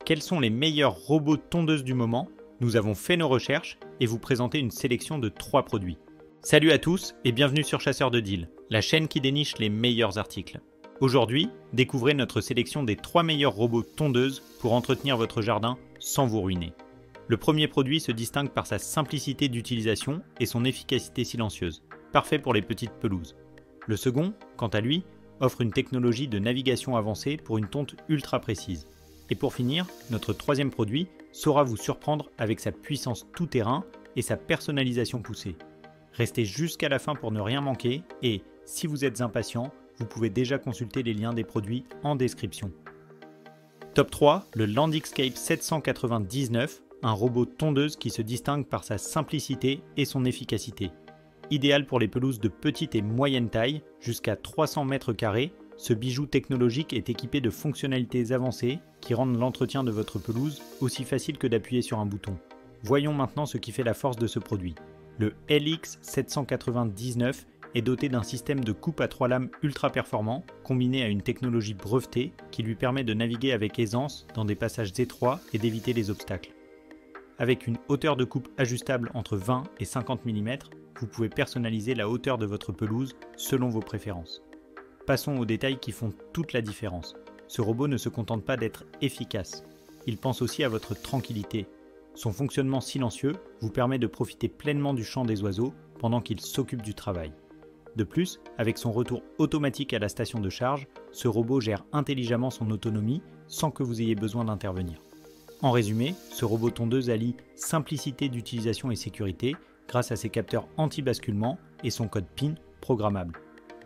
Quels sont les meilleurs robots tondeuses du moment? Nous avons fait nos recherches et vous présenter une sélection de 3 produits. Salut à tous et bienvenue sur Chasseurs de Deals, la chaîne qui déniche les meilleurs articles. Aujourd'hui, découvrez notre sélection des 3 meilleurs robots tondeuses pour entretenir votre jardin sans vous ruiner. Le premier produit se distingue par sa simplicité d'utilisation et son efficacité silencieuse, parfait pour les petites pelouses. Le second, quant à lui, offre une technologie de navigation avancée pour une tonte ultra précise. Et pour finir, notre troisième produit saura vous surprendre avec sa puissance tout-terrain et sa personnalisation poussée. Restez jusqu'à la fin pour ne rien manquer et, si vous êtes impatient, vous pouvez déjà consulter les liens des produits en description. Top 3, le Landscape 799, un robot tondeuse qui se distingue par sa simplicité et son efficacité. Idéal pour les pelouses de petite et moyenne taille, jusqu'à 300 mètres carrés, ce bijou technologique est équipé de fonctionnalités avancées qui rendent l'entretien de votre pelouse aussi facile que d'appuyer sur un bouton. Voyons maintenant ce qui fait la force de ce produit. Le LX799 est doté d'un système de coupe à 3 lames ultra performant, combiné à une technologie brevetée qui lui permet de naviguer avec aisance dans des passages étroits et d'éviter les obstacles. Avec une hauteur de coupe ajustable entre 20 et 50 mm, vous pouvez personnaliser la hauteur de votre pelouse selon vos préférences. Passons aux détails qui font toute la différence. Ce robot ne se contente pas d'être efficace, il pense aussi à votre tranquillité. Son fonctionnement silencieux vous permet de profiter pleinement du chant des oiseaux pendant qu'il s'occupe du travail. De plus, avec son retour automatique à la station de charge, ce robot gère intelligemment son autonomie sans que vous ayez besoin d'intervenir. En résumé, ce robot tondeuse allie simplicité d'utilisation et sécurité grâce à ses capteurs anti-basculement et son code PIN programmable.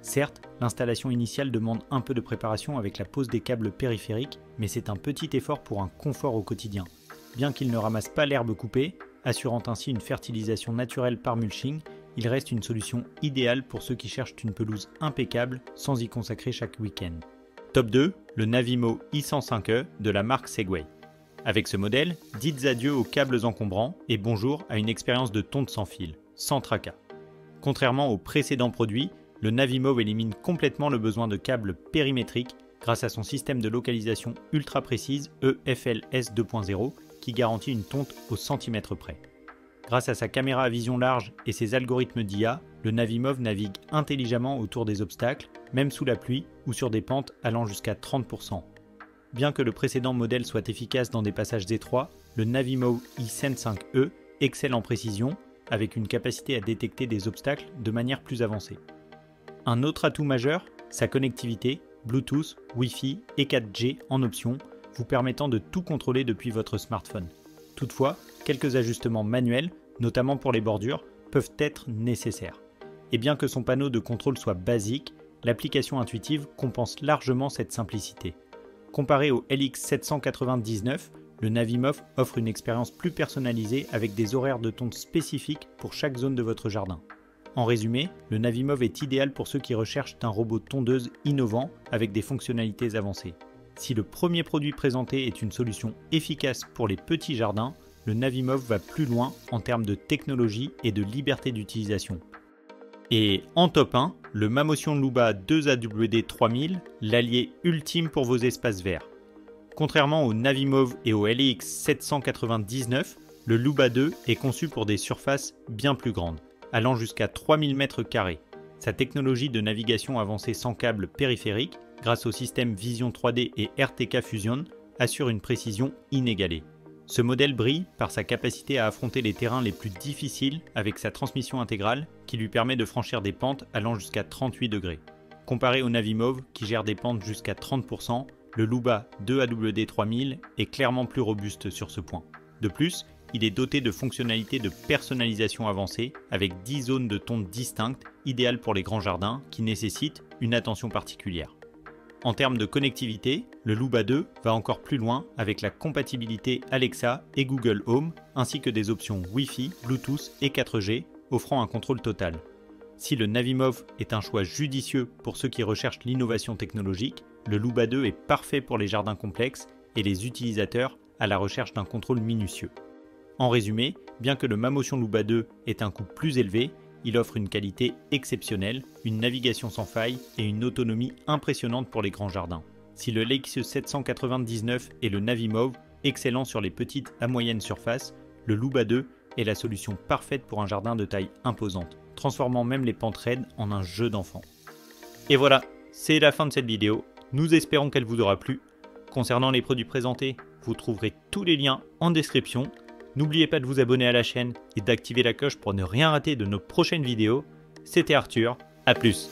Certes, l'installation initiale demande un peu de préparation avec la pose des câbles périphériques, mais c'est un petit effort pour un confort au quotidien. Bien qu'il ne ramasse pas l'herbe coupée, assurant ainsi une fertilisation naturelle par mulching, il reste une solution idéale pour ceux qui cherchent une pelouse impeccable sans y consacrer chaque week-end. Top 2, le Navimo i105e de la marque Segway. Avec ce modèle, dites adieu aux câbles encombrants et bonjour à une expérience de tonte sans fil, sans tracas. Contrairement aux précédents produits, le Navimo élimine complètement le besoin de câbles périmétriques grâce à son système de localisation ultra précise EFLS 2.0 qui garantit une tonte au centimètre près. Grâce à sa caméra à vision large et ses algorithmes d'IA, le Navimo navigue intelligemment autour des obstacles, même sous la pluie ou sur des pentes allant jusqu'à 30%. Bien que le précédent modèle soit efficace dans des passages étroits, le Navimo i105 5e excelle en précision avec une capacité à détecter des obstacles de manière plus avancée. Un autre atout majeur, sa connectivité, Bluetooth, Wi-Fi et 4G en option, vous permettant de tout contrôler depuis votre smartphone. Toutefois, quelques ajustements manuels, notamment pour les bordures, peuvent être nécessaires. Et bien que son panneau de contrôle soit basique, l'application intuitive compense largement cette simplicité. Comparé au LX799, le Navimo offre une expérience plus personnalisée avec des horaires de tonte spécifiques pour chaque zone de votre jardin. En résumé, le Navimo est idéal pour ceux qui recherchent un robot tondeuse innovant avec des fonctionnalités avancées. Si le premier produit présenté est une solution efficace pour les petits jardins, le Navimo va plus loin en termes de technologie et de liberté d'utilisation. Et en top 1, le Mamotion Luba 2AWD 3000, l'allié ultime pour vos espaces verts. Contrairement au Navimo et au LX799, le Luba 2 est conçu pour des surfaces bien plus grandes, allant jusqu'à 3000 m². Sa technologie de navigation avancée sans câble périphérique, grâce au système Vision 3D et RTK Fusion, assure une précision inégalée. Ce modèle brille par sa capacité à affronter les terrains les plus difficiles avec sa transmission intégrale qui lui permet de franchir des pentes allant jusqu'à 38 degrés. Comparé au Navimo qui gère des pentes jusqu'à 30%, le Luba 2AWD 3000 est clairement plus robuste sur ce point. De plus, il est doté de fonctionnalités de personnalisation avancée avec 10 zones de tonte distinctes, idéales pour les grands jardins qui nécessitent une attention particulière. En termes de connectivité, le Luba 2 va encore plus loin avec la compatibilité Alexa et Google Home, ainsi que des options Wi-Fi, Bluetooth et 4G, offrant un contrôle total. Si le Navimo est un choix judicieux pour ceux qui recherchent l'innovation technologique, le Luba 2 est parfait pour les jardins complexes et les utilisateurs à la recherche d'un contrôle minutieux. En résumé, bien que le Mamotion Luba 2 ait un coût plus élevé, il offre une qualité exceptionnelle, une navigation sans faille et une autonomie impressionnante pour les grands jardins. Si le Lexus 799 et le Navimo excellent sur les petites à moyennes surfaces, le Luba 2 est la solution parfaite pour un jardin de taille imposante, transformant même les pentes raides en un jeu d'enfant. Et voilà, c'est la fin de cette vidéo. Nous espérons qu'elle vous aura plu. Concernant les produits présentés, vous trouverez tous les liens en description. N'oubliez pas de vous abonner à la chaîne et d'activer la cloche pour ne rien rater de nos prochaines vidéos. C'était Arthur, à plus.